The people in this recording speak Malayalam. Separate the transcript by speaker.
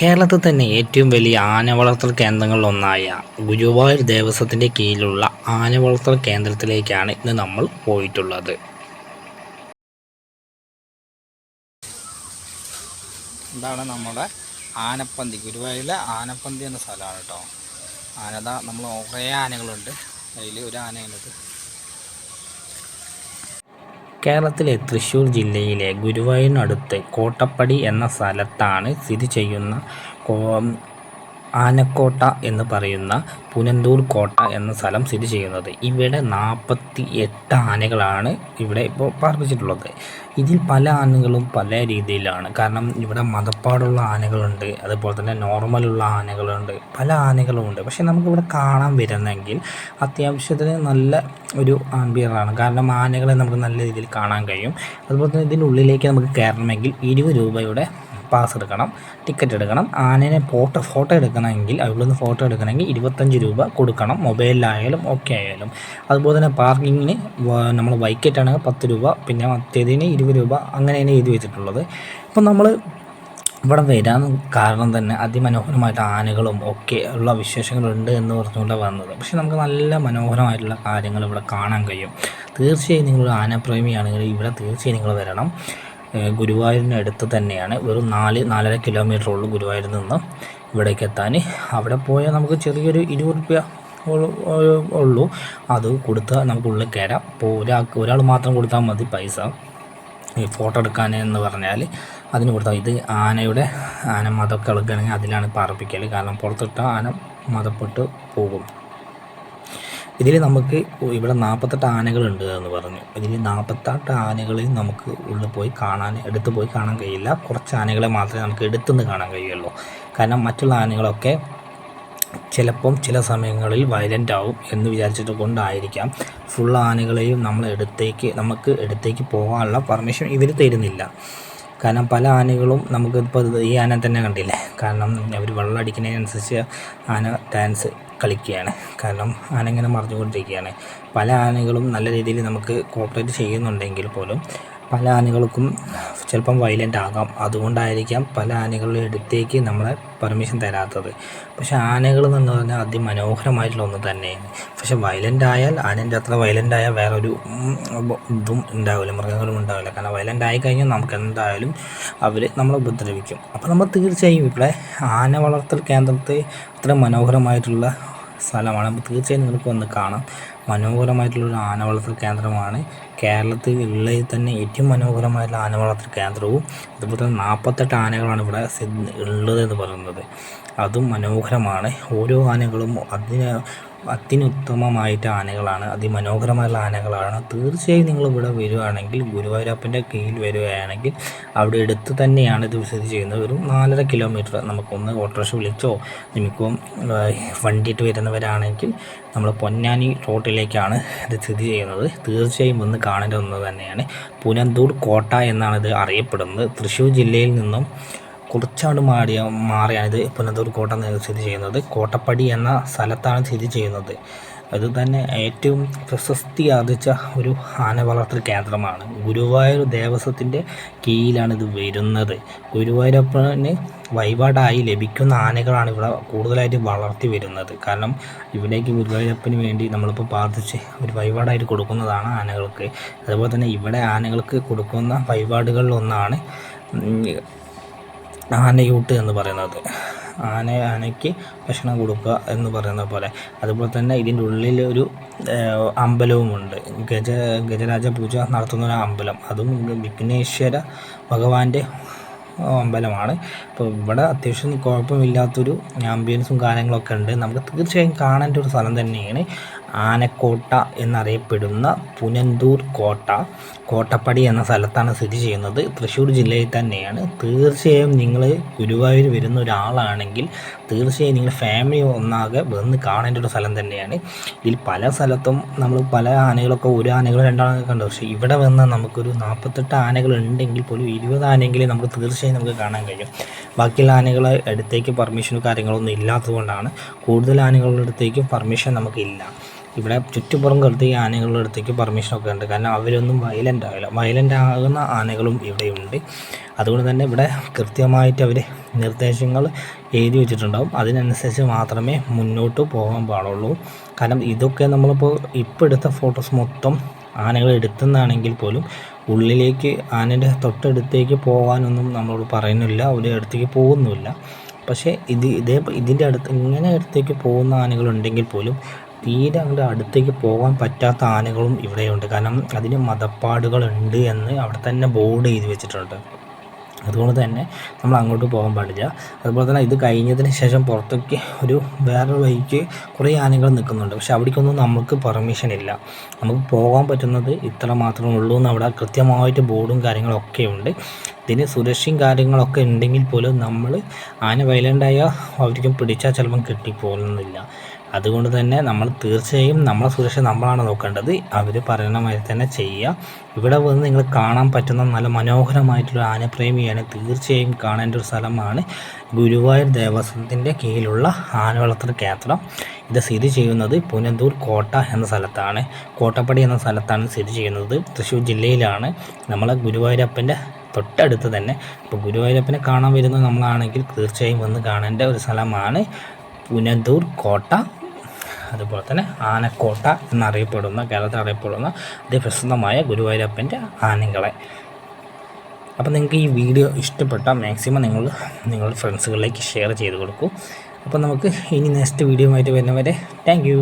Speaker 1: കേരളത്തിൽ തന്നെ ഏറ്റവും വലിയ ആന വളർത്തൽ കേന്ദ്രങ്ങളിലൊന്നായ ഗുരുവായൂർ ദേവസ്വത്തിൻ്റെ കീഴിലുള്ള ആന വളർത്തൽ കേന്ദ്രത്തിലേക്കാണ് ഇന്ന് നമ്മൾ പോയിട്ടുള്ളത്. ഇതാണ് നമ്മുടെ ആനപ്പന്തി, ഗുരുവായൂരിലെ ആനപ്പന്തി എന്ന സ്ഥലമാണ് കേട്ടോ. ആനത നമ്മൾ കുറേ ആനകളുണ്ട്, അതിൽ ഒരു ആനയാണിത്. കേരളത്തിലെ തൃശ്ശൂർ ജില്ലയിലെ ഗുരുവായൂരിനടുത്ത് കോട്ടപ്പടി എന്ന സ്ഥലത്താണ് സ്ഥിതി ചെയ്യുന്ന ആനക്കോട്ട എന്ന് പറയുന്ന പുനന്തൂർ കോട്ട എന്ന സ്ഥലം സ്ഥിതി ചെയ്യുന്നത്. ഇവിടെ 48 ആനകളാണ് ഇവിടെ ഇപ്പോൾ പാർപ്പിച്ചിട്ടുള്ളത്. ഇതിൽ പല ആനകളും പല രീതിയിലാണ്. കാരണം ഇവിടെ മതപ്പാടുള്ള ആനകളുണ്ട്, അതുപോലെ തന്നെ നോർമലുള്ള ആനകളുണ്ട്, പല ആനകളുമുണ്ട്. പക്ഷെ നമുക്കിവിടെ കാണാൻ വരുന്നെങ്കിൽ അത്യാവശ്യത്തിന് നല്ല ഒരു ആംബിയറാണ്. കാരണം ആനകളെ നമുക്ക് നല്ല രീതിയിൽ കാണാൻ കഴിയും. അതുപോലെ തന്നെ ഇതിനുള്ളിലേക്ക് നമുക്ക് കയറണമെങ്കിൽ 20 രൂപയുടെ പാസ് എടുക്കണം, ടിക്കറ്റ് എടുക്കണം. ആനേനെ ഫോട്ടോ എടുക്കണമെങ്കിൽ, അവിടെ നിന്ന് ഫോട്ടോ എടുക്കണമെങ്കിൽ 25 രൂപ കൊടുക്കണം, മൊബൈലിലായാലും ഓക്കെ ആയാലും. അതുപോലെ തന്നെ പാർക്കിങ്ങിന് നമ്മൾ ബൈക്കായിട്ടാണെങ്കിൽ 10 രൂപ, പിന്നെ മറ്റേതിന് 20 രൂപ, അങ്ങനെയാണ് എഴുതി വെച്ചിട്ടുള്ളത്. അപ്പോൾ നമ്മൾ ഇവിടെ വരാൻ കാരണം തന്നെ അതിമനോഹരമായിട്ട് ആനകളും ഒക്കെ ഉള്ള വിശേഷങ്ങളുണ്ട് എന്ന് പറഞ്ഞുകൊണ്ട് വന്നത്. പക്ഷെ നമുക്ക് നല്ല മനോഹരമായിട്ടുള്ള കാര്യങ്ങൾ ഇവിടെ കാണാൻ കഴിയും. തീർച്ചയായും നിങ്ങൾ ആനപ്രേമിയാണെങ്കിൽ ഇവിടെ തീർച്ചയായും നിങ്ങൾ വരണം. ഗുരുവായൂരിന് അടുത്ത് തന്നെയാണ്, വെറും 4-4.5 കിലോമീറ്റർ ഉള്ളൂ ഗുരുവായൂരിൽ നിന്ന് ഇവിടേക്ക് എത്താൻ. അവിടെ പോയാൽ നമുക്ക് ചെറിയൊരു 20 രൂപ ഉള്ളൂ, അത് കൊടുത്താൽ നമുക്ക് ഉള്ളിൽ കയറാം. അപ്പോൾ ഒരാൾ മാത്രം കൊടുത്താൽ മതി പൈസ, ഈ ഫോട്ടോ എടുക്കാൻ എന്ന് പറഞ്ഞാൽ അതിന് കൊടുത്താൽ. ഇത് ആന മതമൊക്കെ ഇളക്കുകയാണെങ്കിൽ അതിലാണ് പാർപ്പിക്കൽ. കാരണം പുറത്തിട്ട ആന മതപ്പെട്ട് പോകും. ഇതിൽ നമുക്ക് ഇവിടെ 48 ആനകളുണ്ട് എന്ന് പറഞ്ഞു. ഇതിൽ 48 ആനകളെയും നമുക്ക് എടുത്ത് പോയി കാണാൻ കഴിയില്ല. കുറച്ച് ആനകളെ മാത്രമേ നമുക്ക് എടുത്തുനിന്ന് കാണാൻ കഴിയുള്ളൂ. കാരണം മറ്റുള്ള ആനകളൊക്കെ ചിലപ്പം ചില സമയങ്ങളിൽ വയലൻ്റ് ആവും എന്ന് വിചാരിച്ചിട്ട് കൊണ്ടായിരിക്കാം ഫുൾ ആനകളെയും നമുക്ക് എടുത്തേക്ക് പോകാനുള്ള പെർമിഷൻ ഇവർ തരുന്നില്ല. കാരണം പല ആനകളും നമുക്കിപ്പോൾ ഈ ആന തന്നെ കണ്ടില്ലേ, കാരണം അവർ വെള്ളം അടിക്കുന്നതിനനുസരിച്ച് ആന ഡാൻസ് കളിക്കുകയാണ്. കാരണം ആന ഇങ്ങനെ മറിഞ്ഞുകൊണ്ടിരിക്കുകയാണ്. പല ആനകളും നല്ല രീതിയിൽ നമുക്ക് കോപ്പറേറ്റ് ചെയ്യുന്നുണ്ടെങ്കിൽ പോലും പല ആനകൾക്കും ചിലപ്പം വയലൻ്റ് ആകാം. അതുകൊണ്ടായിരിക്കാം പല ആനകളുടെ അടുത്തേക്ക് നമ്മളെ പെർമിഷൻ തരാത്തത്. പക്ഷെ ആനകൾ എന്ന് പറഞ്ഞാൽ അതിമനോഹരമായിട്ടുള്ള ഒന്ന് തന്നെയാണ്. പക്ഷെ വയലൻ്റ് ആയാൽ ആനേൻ്റെ അത്ര വയലൻ്റ് ആയാൽ വേറൊരു ഇതും ഉണ്ടാവില്ല, മൃഗങ്ങളും ഉണ്ടാവില്ല. കാരണം വയലൻ്റ് ആയി കഴിഞ്ഞാൽ നമുക്ക് എന്തായാലും അവർ നമ്മളെ ഉപദ്രവിക്കും. അപ്പോൾ നമ്മൾ തീർച്ചയായും ഇവിടെ ആന വളർത്തൽ കേന്ദ്രത്തെ അത്ര മനോഹരമായിട്ടുള്ള സ്ഥലമാണ്. അപ്പോൾ തീർച്ചയായും നിങ്ങൾക്ക് വന്ന് കാണാം. മനോഹരമായിട്ടുള്ളൊരു ആന വളർത്തൽ കേന്ദ്രമാണ്. കേരളത്തിൽ ഉള്ളതിൽ തന്നെ ഏറ്റവും മനോഹരമായിട്ടുള്ള ആന വളർത്തൽ കേന്ദ്രവും. അതുപോലെ തന്നെ 48 ആനകളാണ് ഇവിടെ ഉള്ളത് എന്ന് പറയുന്നത്. അതും മനോഹരമാണ്. ഓരോ ആനകളും അത്യുത്തമമായിട്ട് ആനകളാണ്, അതിമനോഹരമായുള്ള ആനകളാണ്. തീർച്ചയായും നിങ്ങൾ ഇവിടെ വരികയാണെങ്കിൽ, ഗുരുവായൂരപ്പൻ്റെ കീഴിൽ വരികയാണെങ്കിൽ അവിടെ അടുത്ത് തന്നെയാണ് ഇത് സ്ഥിതി ചെയ്യുന്നത്. ഒരു 4.5 കിലോമീറ്റർ. നമുക്കൊന്ന് ഓട്ടോറിക്ഷ വിളിച്ചോ, നമുക്കും വണ്ടിയിട്ട് വരുന്നവരാണെങ്കിൽ നമ്മൾ പൊന്നാനി റോട്ടിലേക്കാണ് ഇത് സ്ഥിതി ചെയ്യുന്നത്. തീർച്ചയായും ഒന്ന് കാണേണ്ട ഒന്ന് തന്നെയാണ്. പുനന്തൂർ കോട്ട എന്നാണ് ഇത് അറിയപ്പെടുന്നത്. തൃശ്ശൂർ ജില്ലയിൽ നിന്നും കുറച്ചാണ്ട് മാറിയാണിത് പുനന്തൂർ കോട്ട സ്ഥിതി ചെയ്യുന്നത്. കോട്ടപ്പടി എന്ന സ്ഥലത്താണ് സ്ഥിതി ചെയ്യുന്നത്. അത് തന്നെ ഏറ്റവും പ്രശസ്തി ആർജിച്ച ഒരു ആന വളർത്തൽ കേന്ദ്രമാണ്. ഗുരുവായൂർ ദേവസ്വത്തിൻ്റെ കീഴിലാണ് ഇത് വരുന്നത്. ഗുരുവായൂരപ്പന് വഴിപാടായി ലഭിക്കുന്ന ആനകളാണ് ഇവിടെ കൂടുതലായിട്ട് വളർത്തി വരുന്നത്. കാരണം ഇവിടേക്ക് ഗുരുവായൂരപ്പന് വേണ്ടി നമ്മളിപ്പോൾ പ്രാർത്ഥിച്ച് ഒരു വഴിപാടായിട്ട് കൊടുക്കുന്നതാണ് ആനകൾക്ക്. അതുപോലെ തന്നെ ഇവിടെ ആനകൾക്ക് കൊടുക്കുന്ന വഴിപാടുകളിലൊന്നാണ് ആനയൂട്ട് എന്ന് പറയുന്നത്. ആനയ്ക്ക് ഭക്ഷണം കൊടുക്കുക എന്ന് പറയുന്ന പോലെ. അതുപോലെ തന്നെ ഇതിൻ്റെ ഉള്ളിൽ ഒരു അമ്പലവുമുണ്ട്. ഗജരാജ പൂജ നടത്തുന്ന ഒരു അമ്പലം, അതും വിഘ്നേശ്വര ഭഗവാന്റെ അമ്പലമാണ്. അപ്പോൾ ഇവിടെ അത്യാവശ്യം കുഴപ്പമില്ലാത്തൊരു ആംബിയൻസും കാര്യങ്ങളൊക്കെ ഉണ്ട്. നമുക്ക് തീർച്ചയായും കാണേണ്ട ഒരു സ്ഥലം തന്നെയാണ് ആനക്കോട്ട എന്നറിയപ്പെടുന്ന പുനന്തൂർ കോട്ട. കോട്ടപ്പടി എന്ന സ്ഥലത്താണ് സ്ഥിതി ചെയ്യുന്നത്. തൃശ്ശൂർ ജില്ലയിൽ തന്നെയാണ്. തീർച്ചയായും നിങ്ങൾ ഗുരുവായൂർ വരുന്ന ഒരാളാണെങ്കിൽ തീർച്ചയായും നിങ്ങൾ ഫാമിലി ഒന്നാകെ വന്ന് കാണേണ്ട ഒരു സ്ഥലം തന്നെയാണ്. ഇതിൽ പല സ്ഥലത്തും നമ്മൾ പല ആനകളൊക്കെ ഒരു ആനകളും 2 ആനകളൊക്കെ കണ്ടു. പക്ഷേ ഇവിടെ വന്ന് നമുക്കൊരു 48 ആനകൾ ഉണ്ടെങ്കിൽ പോലും 20 ആനയെങ്കിലും നമുക്ക് തീർച്ചയായും നമുക്ക് കാണാൻ കഴിയും. ബാക്കിയുള്ള ആനകളെ അടുത്തേക്ക് പെർമിഷനും കാര്യങ്ങളൊന്നും ഇല്ലാത്തതുകൊണ്ടാണ് കൂടുതൽ ആനകളുടെ അടുത്തേക്കും പെർമിഷൻ നമുക്കില്ല. ഇവിടെ ചുറ്റുപുറം കരുതി ഈ ആനകളുടെ അടുത്തേക്ക് പെർമിഷനൊക്കെ ഉണ്ട്. കാരണം അവരൊന്നും വയലൻ്റ് ആകുന്ന ആനകളും ഇവിടെയുണ്ട്. അതുകൊണ്ട് തന്നെ ഇവിടെ കൃത്യമായിട്ട് അവർ നിർദ്ദേശങ്ങൾ എഴുതി വെച്ചിട്ടുണ്ടാവും. അതിനനുസരിച്ച് മാത്രമേ മുന്നോട്ട് പോകാൻ പാടുള്ളൂ. കാരണം ഇതൊക്കെ നമ്മളിപ്പോൾ എടുത്ത ഫോട്ടോസ് മൊത്തം ആനകൾ എടുത്തുന്നതാണെങ്കിൽ പോലും ഉള്ളിലേക്ക് ആനയുടെ തൊട്ടടുത്തേക്ക് പോകാനൊന്നും നമ്മളോട് പറയുന്നില്ല, ഒരു അടുത്തേക്ക് പോകുന്നുമില്ല. പക്ഷേ ഇതിൻ്റെ ഇങ്ങനെ അടുത്തേക്ക് പോകുന്ന ആനകളുണ്ടെങ്കിൽ പോലും തീരെ അങ്ങോട്ട് അടുത്തേക്ക് പോകാൻ പറ്റാത്ത ആനകളും ഇവിടെയുണ്ട്. കാരണം അതിന് മതപ്പാടുകളുണ്ട് എന്ന് അവിടെ തന്നെ ബോർഡ് എഴുതി വെച്ചിട്ടുണ്ട്. അതുകൊണ്ട് തന്നെ നമ്മൾ അങ്ങോട്ട് പോകാൻ പാടില്ല. അതുപോലെ തന്നെ ഇത് കഴിഞ്ഞതിന് ശേഷം പുറത്തേക്ക് വേറൊരു വഴിക്ക് കുറേ ആനകൾ നിൽക്കുന്നുണ്ട്. പക്ഷെ അവിടേക്കൊന്നും നമുക്ക് പെർമിഷൻ ഇല്ല. നമുക്ക് പോകാൻ പറ്റുന്നത് ഇത്ര മാത്രമേ ഉള്ളൂ എന്ന് അവിടെ കൃത്യമായിട്ട് ബോർഡും കാര്യങ്ങളൊക്കെ ഉണ്ട്. ഇതിന് സുരക്ഷയും കാര്യങ്ങളൊക്കെ ഉണ്ടെങ്കിൽ പോലും നമ്മൾ ആന വയലൻ്റായാൽ അവർക്കും പിടിച്ചാൽ ചിലപ്പം കിട്ടിപ്പോകുന്നില്ല. അതുകൊണ്ട് തന്നെ നമ്മൾ തീർച്ചയായും നമ്മളെ സുരക്ഷ നമ്മളാണ് നോക്കേണ്ടത്. അവർ പറയുന്ന മാതിരി തന്നെ ചെയ്യുക. ഇവിടെ വന്ന് നിങ്ങൾ കാണാൻ പറ്റുന്ന നല്ല മനോഹരമായിട്ടുള്ള ആനപ്രേമിയാണ്. തീർച്ചയായും കാണേണ്ട ഒരു സ്ഥലമാണ് ഗുരുവായൂർ ദേവസ്വത്തിൻ്റെ കീഴിലുള്ള ആനവളർത്തൽ കേന്ദ്രം. ഇത് സ്ഥിതി ചെയ്യുന്നത് പുനന്തൂർ കോട്ട എന്ന സ്ഥലത്താണ്. കോട്ടപ്പടി എന്ന സ്ഥലത്താണ് സ്ഥിതി ചെയ്യുന്നത്. തൃശ്ശൂർ ജില്ലയിലാണ്. നമ്മളെ ഗുരുവായൂരപ്പൻ്റെ തൊട്ടടുത്ത് തന്നെ. ഇപ്പോൾ ഗുരുവായൂരപ്പനെ കാണാൻ വരുന്ന നമ്മളാണെങ്കിൽ തീർച്ചയായും വന്ന് കാണേണ്ട ഒരു സ്ഥലമാണ് പുനന്തൂർ കോട്ട. അതുപോലെ തന്നെ ആനക്കോട്ട എന്നറിയപ്പെടുന്ന, കേരളത്തിൽ അറിയപ്പെടുന്ന അതിപ്രസിദ്ധമായ ഗുരുവായൂരപ്പൻ്റെ ആനകളെ. അപ്പോൾ നിങ്ങൾക്ക് ഈ വീഡിയോ ഇഷ്ടപ്പെട്ടാൽ മാക്സിമം നിങ്ങളുടെ ഫ്രണ്ട്സുകളിലേക്ക് ഷെയർ ചെയ്ത് കൊടുക്കൂ. അപ്പോൾ നമുക്ക് ഇനി നെക്സ്റ്റ് വീഡിയോ ആയിട്ട് വരുന്നവരെ താങ്ക് യു.